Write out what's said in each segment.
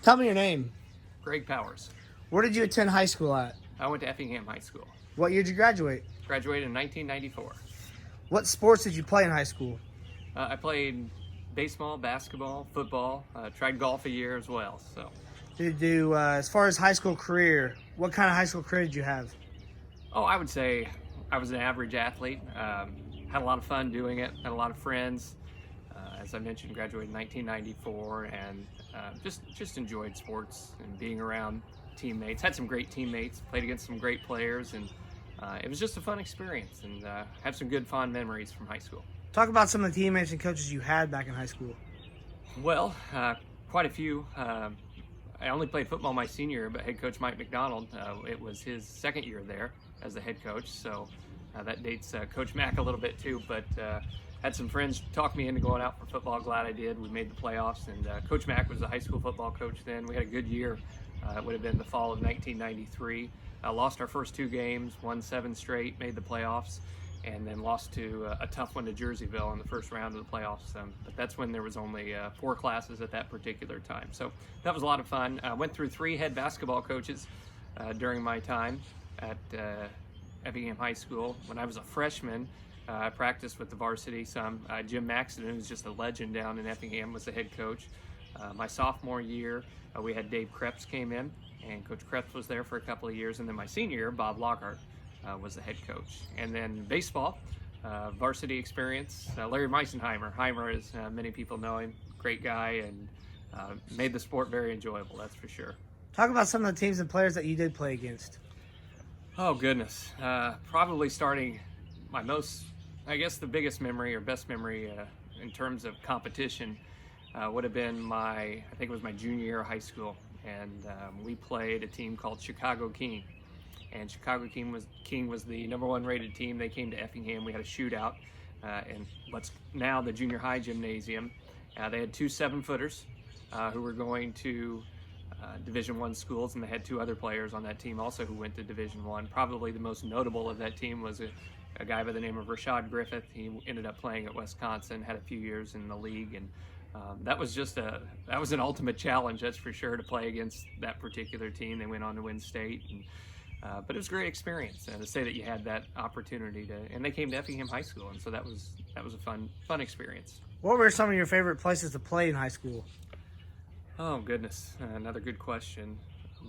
Tell me your name. Greg Powers. Where did you attend high school at? I went to Effingham High School. What year did you graduate? Graduated in 1994. What sports did you play in high school? I played baseball, basketball, football. Tried golf a year as well. So, Did you do, as far as high school career, what kind of high school career did you have? I would say I was an average athlete. Had a lot of fun doing it. Had a lot of friends. As I mentioned, graduated in 1994, and just enjoyed sports and being around teammates. Had some great teammates. Played against some great players, and it was just a fun experience. And have some good fond memories from high school. Talk about some of the teammates and coaches you had back in high school. Well, quite a few. I only played football my senior year, but head coach Mike McDonald, it was his second year there as the head coach, so that dates Coach Mack a little bit too, but had some friends talk me into going out for football. Glad I did. We made the playoffs, and Coach Mack was the high school football coach then. We had a good year. It would have been the fall of 1993. Lost our first two games, won 7 straight, made the playoffs, and then lost to a tough one to Jerseyville in the first round of the playoffs. But that's when there was only 4 classes at that particular time. So that was a lot of fun. I went through 3 head basketball coaches during my time at Effingham High School. When I was a freshman, I practiced with the varsity some. Jim Maxton, who's just a legend down in Effingham, was the head coach. My sophomore year, we had Dave Krebs came in, and Coach Krebs was there for a couple of years. And then my senior year, Bob Lockhart was the head coach. And then baseball, varsity experience, Larry Meisenheimer. Heimer, as many people know him, great guy, and made the sport very enjoyable, that's for sure. Talk about some of the teams and players that you did play against. Oh, goodness. Probably starting my most, I guess the biggest memory or best memory in terms of competition would have been I think it was my junior year of high school. And we played a team called Chicago King. And Chicago King was the #1 rated team. They came to Effingham. We had a shootout in what's now the junior high gymnasium. They had 2 7-footers who were going to Division I schools, and they had 2 other players on that team also who went to Division I. Probably the most notable of that team was a guy by the name of Rashad Griffith. He ended up playing at Wisconsin, had a few years in the league, and that was an ultimate challenge, that's for sure, to play against that particular team. They went on to win state, and but it was a great experience, and to say that you had that opportunity and they came to Effingham High School, and so that was a fun experience. What were some of your favorite places to play in high school? Oh, goodness, another good question.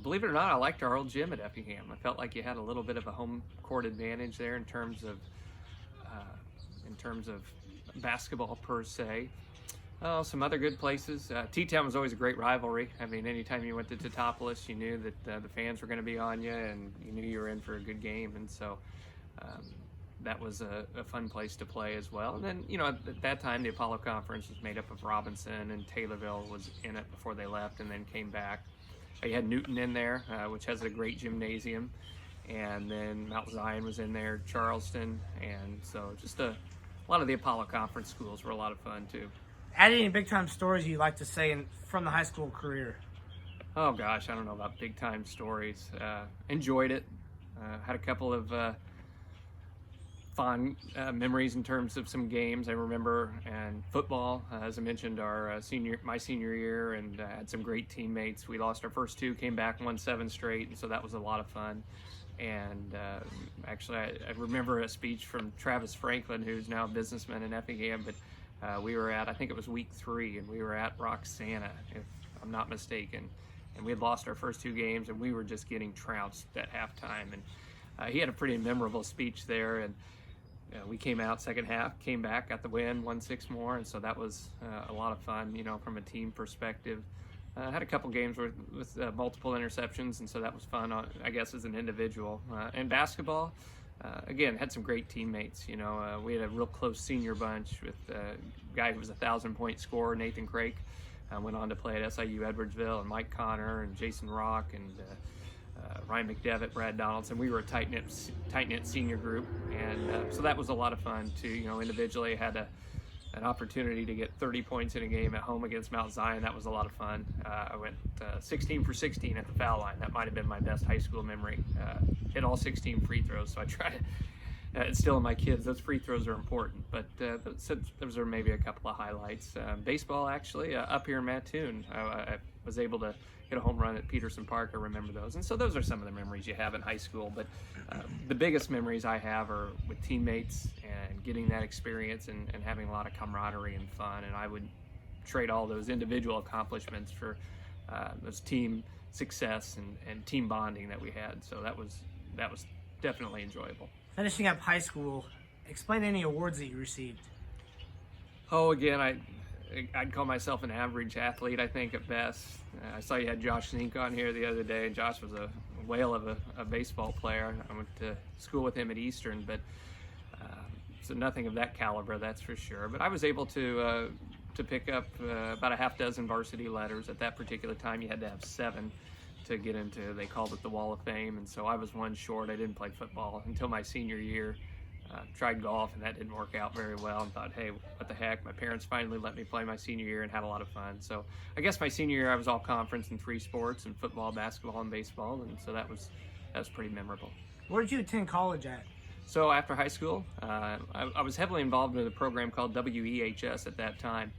Believe it or not, I liked our old gym at Effingham. I felt like you had a little bit of a home court advantage there in terms of basketball per se. Oh, some other good places. T-Town was always a great rivalry. I mean, anytime you went to Teutopolis, you knew that the fans were going to be on you, and you knew you were in for a good game. And so that was a fun place to play as well. And then, at that time, the Apollo Conference was made up of Robinson, and Taylorville was in it before they left and then came back. You had Newton in there, which has a great gymnasium. And then Mount Zion was in there, Charleston. And so just a lot of the Apollo Conference schools were a lot of fun, too. Add any big-time stories you'd like to say from the high school career? Oh, gosh, I don't know about big-time stories. Enjoyed it. Had a couple of fond memories in terms of some games I remember. And football, as I mentioned, my senior year, and had some great teammates. We lost our first 2, came back, won 7 straight, and so that was a lot of fun. And actually, I remember a speech from Travis Franklin, who's now a businessman in Effingham, but we were I think it was week 3, and we were at Roxana, if I'm not mistaken. And we had lost our first 2 games, and we were just getting trounced at halftime. And he had a pretty memorable speech there, and we came out second half, came back, got the win, won 6 more, and so that was a lot of fun, from a team perspective. Had a couple games with multiple interceptions, and so that was fun, I guess, as an individual. And basketball, again, had some great teammates. We had a real close senior bunch with a guy who was a 1,000-point scorer, Nathan Craik. Went on to play at SIU Edwardsville, and Mike Connor and Jason Rock and Ryan McDevitt, Brad Donaldson. We were a tight-knit senior group, and so that was a lot of fun too. Individually, I had an opportunity to get 30 points in a game at home against Mount Zion. That was a lot of fun. I went 16 for 16 at the foul line. That might have been my best high school memory. Hit all 16 free throws, so I try to instill in my kids those free throws are important. But those are maybe a couple of highlights. Baseball, actually, up here in Mattoon. I was able to hit a home run at Peterson Park. I remember those. And so those are some of the memories you have in high school. But the biggest memories I have are with teammates and getting that experience and having a lot of camaraderie and fun. And I would trade all those individual accomplishments for those team success and team bonding that we had. So that was definitely enjoyable. Finishing up high school, explain any awards that you received. Oh, again, I'd call myself an average athlete, I think, at best. I saw you had Josh Zink on here the other day, and Josh was a whale of a baseball player. I went to school with him at Eastern, but so nothing of that caliber, that's for sure. But I was able to pick up about a half dozen varsity letters. At that particular time, you had to have 7 to get into, they called it the Wall of Fame, and so I was one short. I didn't play football until my senior year. Tried golf, and that didn't work out very well, and thought, hey, what the heck. My parents finally let me play my senior year and had a lot of fun. So I guess my senior year I was all conference in 3 sports, and football, basketball, and baseball, and so that was pretty memorable. Where did you attend college at? So after high school, I was heavily involved in a program called WEHS at that time,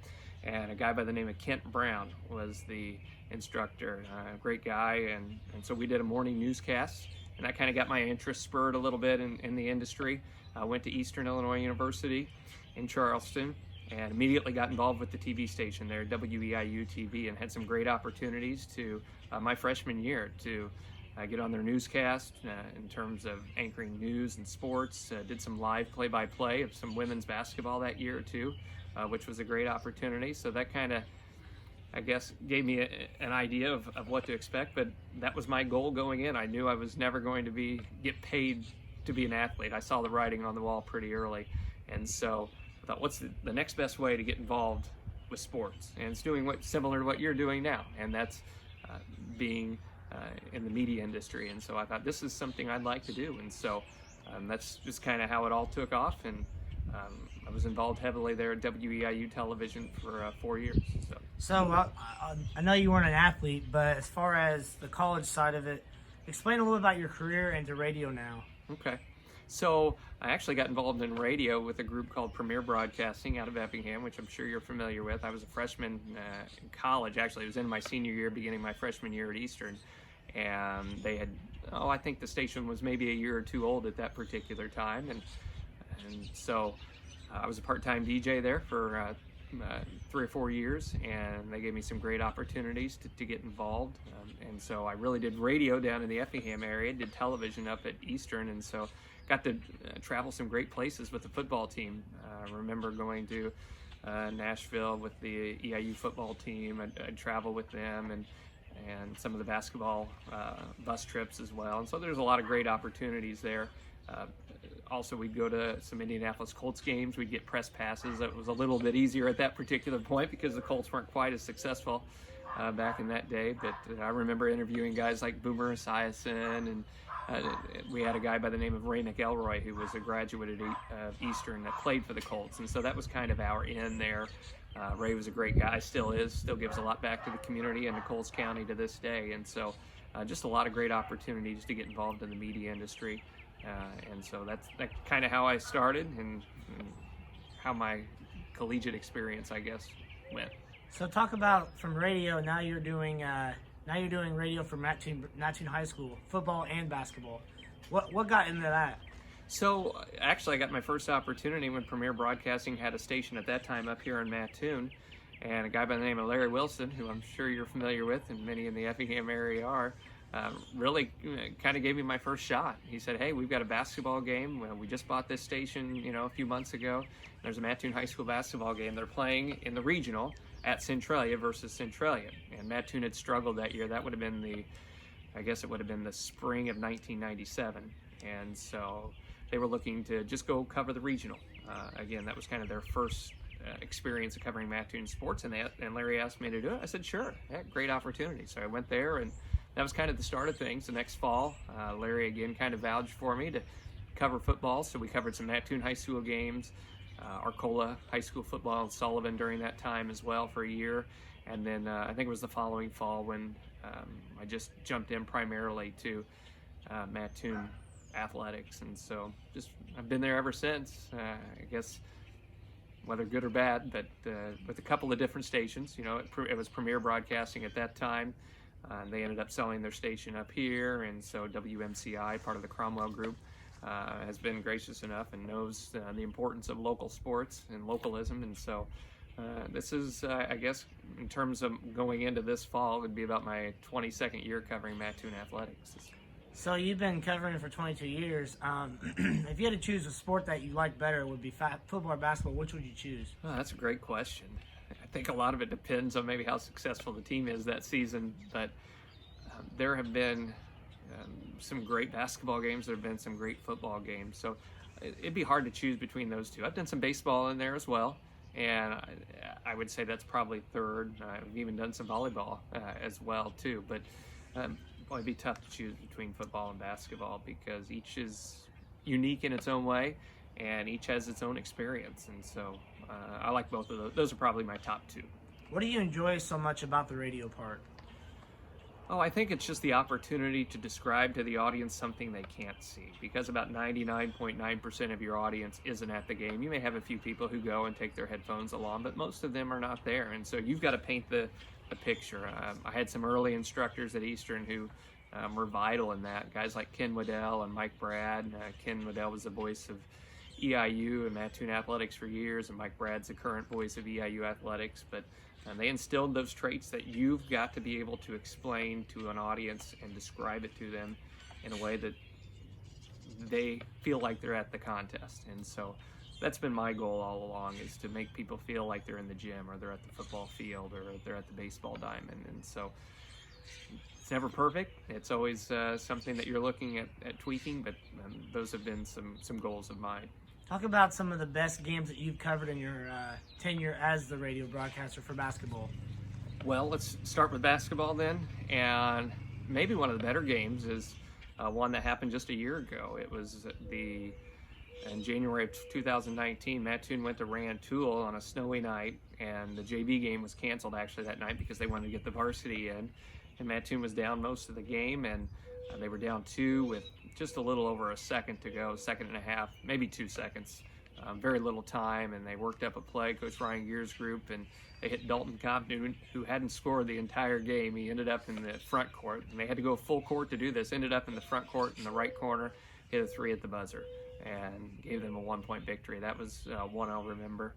and a guy by the name of Kent Brown was the instructor. Great guy, and so we did a morning newscast, and that kind of got my interest spurred a little bit in the industry. I went to Eastern Illinois University in Charleston and immediately got involved with the TV station there, WEIU TV, and had some great opportunities to my freshman year to get on their newscast in terms of anchoring news and sports. Did some live play-by-play of some women's basketball that year too, which was a great opportunity. So that kind of, I guess, gave me an idea of what to expect, but that was my goal going in. I knew I was never going to get paid to be an athlete. I saw the writing on the wall pretty early, and so I thought, what's the next best way to get involved with sports? And it's doing similar to what you're doing now, and that's being in the media industry. And so I thought, this is something I'd like to do, and so that's just kind of how it all took off. And I was involved heavily there at WEIU television for 4 years. So I know you weren't an athlete, but as far as the college side of it, explain a little about your career into radio now. Okay. So I actually got involved in radio with a group called Premier Broadcasting out of Effingham, which I'm sure you're familiar with. I was a freshman in college. Actually, it was in my senior year, beginning my freshman year at Eastern. And they had, I think the station was maybe a year or 2 old at that particular time. And so I was a part-time DJ there for 3 or 4 years, and they gave me some great opportunities to get involved. And so I really did radio down in the Effingham area, did television up at Eastern, and so got to travel some great places with the football team. I remember going to Nashville with the EIU football team. I'd travel with them, and some of the basketball bus trips as well. And so there's a lot of great opportunities there. Also, we'd go to some Indianapolis Colts games. We'd get press passes. That was a little bit easier at that particular point because the Colts weren't quite as successful back in that day. But I remember interviewing guys like Boomer Esiason, and we had a guy by the name of Ray McElroy, who was a graduate of Eastern that played for the Colts. And so that was kind of our in there. Ray was a great guy, still gives a lot back to the community and to Coles County to this day. And so just a lot of great opportunities to get involved in the media industry. And so that's kind of how I started and how my collegiate experience, I guess, went. So talk about from radio. Now you're doing radio for Mattoon High School, football and basketball. What got into that? So actually, I got my first opportunity when Premier Broadcasting had a station at that time up here in Mattoon, and a guy by the name of Larry Wilson, who I'm sure you're familiar with, and many in the Effingham area are. Really kind of gave me my first shot. He said, hey, we've got a basketball game. Well, we just bought this station, a few months ago. There's a Mattoon High School basketball game. They're playing in the regional at Centralia versus Centralia. And Mattoon had struggled that year. That would have been the spring of 1997. And so they were looking to just go cover the regional. Again, that was kind of their first experience of covering Mattoon sports. And Larry asked me to do it. I said, sure, yeah, great opportunity. So I went there, and that was kind of the start of things. The next fall, Larry again kind of vouched for me to cover football, so we covered some Mattoon High School games, Arcola High School football, and Sullivan during that time as well for a year. And then I think it was the following fall when I just jumped in primarily to Mattoon athletics, and so I've been there ever since. I guess whether good or bad, but with a couple of different stations. You know, it was Premier Broadcasting at that time. They ended up selling their station up here, and so WMCI, part of the Cromwell Group, has been gracious enough and knows the importance of local sports and localism. And so this is, I guess, in terms of going into this fall, it would be about my 22nd year covering Mattoon athletics. So you've been covering it for 22 years. If you had to choose a sport that you like better, would be football or basketball, which would you choose? Oh, that's a great question. I think a lot of it depends on maybe how successful the team is that season, but there have been some great basketball games. There have been some great football games. So it'd be hard to choose between those two. I've done some baseball in there as well, and I would say that's probably third. I've even done some volleyball as well too, but it'd be tough to choose between football and basketball because each is unique in its own way and each has its own experience. And so I like both of those. Those are probably my top two. What do you enjoy so much about the radio part? Oh, I think it's just the opportunity to describe to the audience something they can't see, because about 99.9% of your audience isn't at the game. You may have a few people who go and take their headphones along, but most of them are not there. And so you've got to paint the picture. I had some early instructors at Eastern who were vital in that. Guys like Ken Waddell and Mike Brad. Ken Waddell was the voice of EIU and Mattoon athletics for years, and Mike Brad's the current voice of EIU athletics. But they instilled those traits that you've got to be able to explain to an audience and describe it to them in a way that they feel like they're at the contest. And so that's been my goal all along, is to make people feel like they're in the gym or they're at the football field or they're at the baseball diamond. And so it's never perfect. It's always something that you're looking at tweaking, but those have been some goals of mine. Talk about some of the best games that you've covered in your tenure as the radio broadcaster for basketball. Well, let's start with basketball then. And maybe one of the better games is one that happened just a year ago. It was in January of 2019, Mattoon went to Rantoul on a snowy night, and the JV game was canceled actually that night because they wanted to get the varsity in. And Mattoon was down most of the game, and they were down 2 with just a little over a second to go, second and a half, maybe 2 seconds. Very little time, and they worked up a play, Coach Ryan Gear's group, and they hit Dalton Compton, who hadn't scored the entire game. He ended up in the front court, and they had to go full court to do this. Ended up in the front court in the right corner, hit a 3 at the buzzer, and gave them a 1-point victory. That was one I'll remember.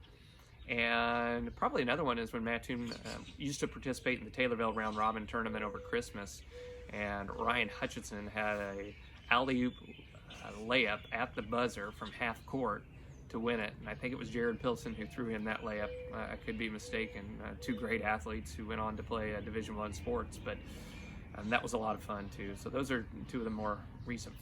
And probably another one is when Mattoon used to participate in the Taylorville round robin tournament over Christmas, and Ryan Hutchinson had a alley-oop layup at the buzzer from half court to win it. And I think it was Jared Pilson who threw him that layup. I could be mistaken. 2 great athletes who went on to play Division I sports, but that was a lot of fun too. So those are 2 of the more recent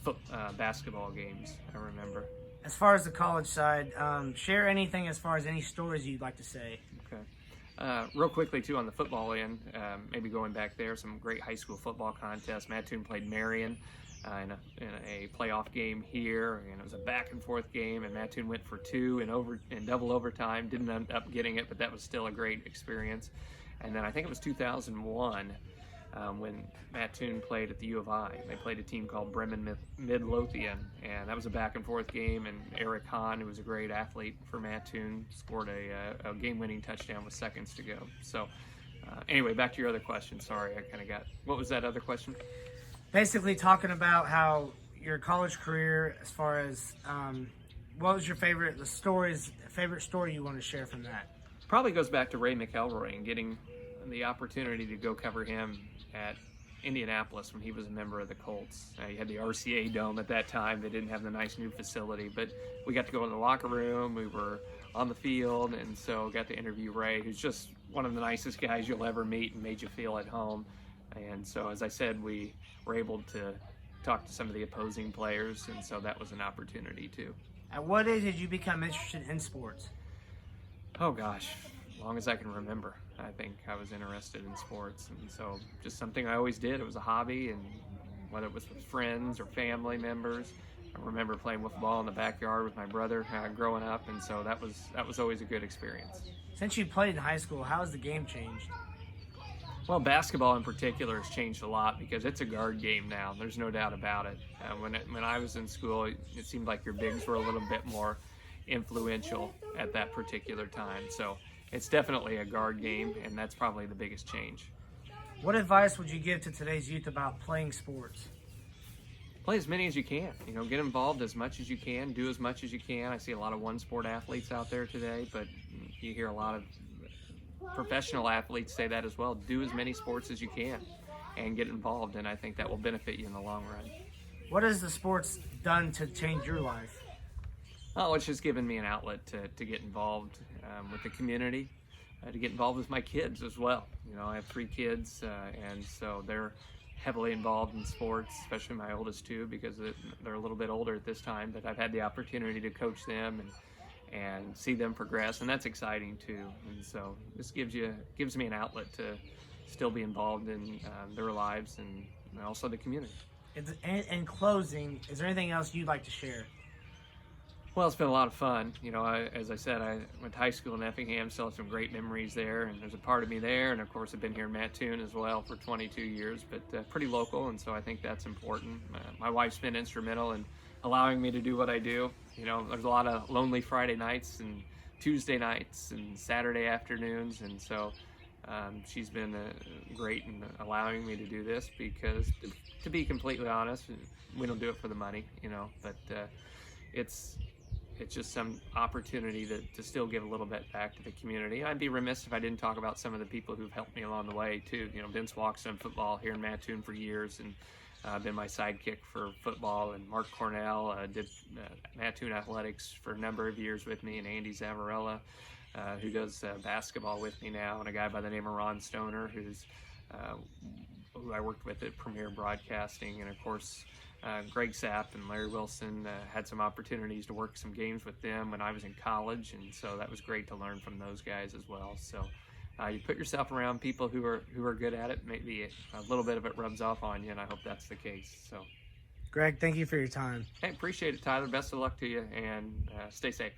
basketball games I remember. As far as the college side, share anything as far as any stories you'd like to say. Okay. Real quickly too on the football end, maybe going back there, some great high school football contests. Mattoon played Marion in a playoff game here, and it was a back and forth game, and Mattoon went for 2 in double overtime. Didn't end up getting it, but that was still a great experience. And then I think it was 2001 when Mattoon played at the U of I. They played a team called Bremen Midlothian, and that was a back and forth game, and Eric Hahn, who was a great athlete for Mattoon, scored a game-winning touchdown with seconds to go. So anyway, back to your other question. Sorry, I kind of got, what was that other question? Basically talking about how your college career, as far as what was your favorite story you want to share from that? Probably goes back to Ray McElroy and getting the opportunity to go cover him at Indianapolis when he was a member of the Colts. He had the RCA Dome at that time. They didn't have the nice new facility, but we got to go in the locker room. We were on the field, and so got to interview Ray, who's just one of the nicest guys you'll ever meet and made you feel at home. And so, as I said, we were able to talk to some of the opposing players, and so that was an opportunity too. At what age did you become interested in sports? Oh gosh, as long as I can remember. I think I was interested in sports, and so just something I always did. It was a hobby, and whether it was with friends or family members. I remember playing football in the backyard with my brother growing up, and so that was always a good experience. Since you played in high school, how has the game changed? Well, basketball in particular has changed a lot because it's a guard game now. There's no doubt about it. When I was in school, it seemed like your bigs were a little bit more influential at that particular time. So it's definitely a guard game, and that's probably the biggest change. What advice would you give to today's youth about playing sports? Play as many as you can. Get involved as much as you can. Do as much as you can. I see a lot of one-sport athletes out there today, but you hear a lot of professional athletes say that as well. Do as many sports as you can and get involved, and I think that will benefit you in the long run. What has the sports done to change your life? Oh, it's just given me an outlet to get involved with the community, to get involved with my kids as well. I have 3 kids, and so they're heavily involved in sports, especially my oldest 2, because they're a little bit older at this time, but I've had the opportunity to coach them and see them progress, and that's exciting too. And so this gives me an outlet to still be involved in their lives and also the community. In closing, is there anything else you'd like to share? Well, it's been a lot of fun. As I said, I went to high school in Effingham, still have some great memories there, and there's a part of me there. And of course, I've been here in Mattoon as well for 22 years, but pretty local, and so I think that's important. My wife's been instrumental in allowing me to do what I do. There's a lot of lonely Friday nights and Tuesday nights and Saturday afternoons, and so she's been great in allowing me to do this because, to be completely honest, we don't do it for the money, but it's just some opportunity to still give a little bit back to the community. I'd be remiss if I didn't talk about some of the people who've helped me along the way too. Vince Walk's done football here in Mattoon for years and been my sidekick for football, and Mark Cornell did Mattoon athletics for a number of years with me, and Andy Zavarella, who does basketball with me now, and a guy by the name of Ron Stoner, who I worked with at Premier Broadcasting, and of course Greg Sapp and Larry Wilson. Had some opportunities to work some games with them when I was in college, and so that was great to learn from those guys as well. So you put yourself around people who are good at it, maybe a little bit of it rubs off on you, and I hope that's the case. So Greg, thank you for your time. hey, appreciate it, Tyler. Best of luck to you, and stay safe.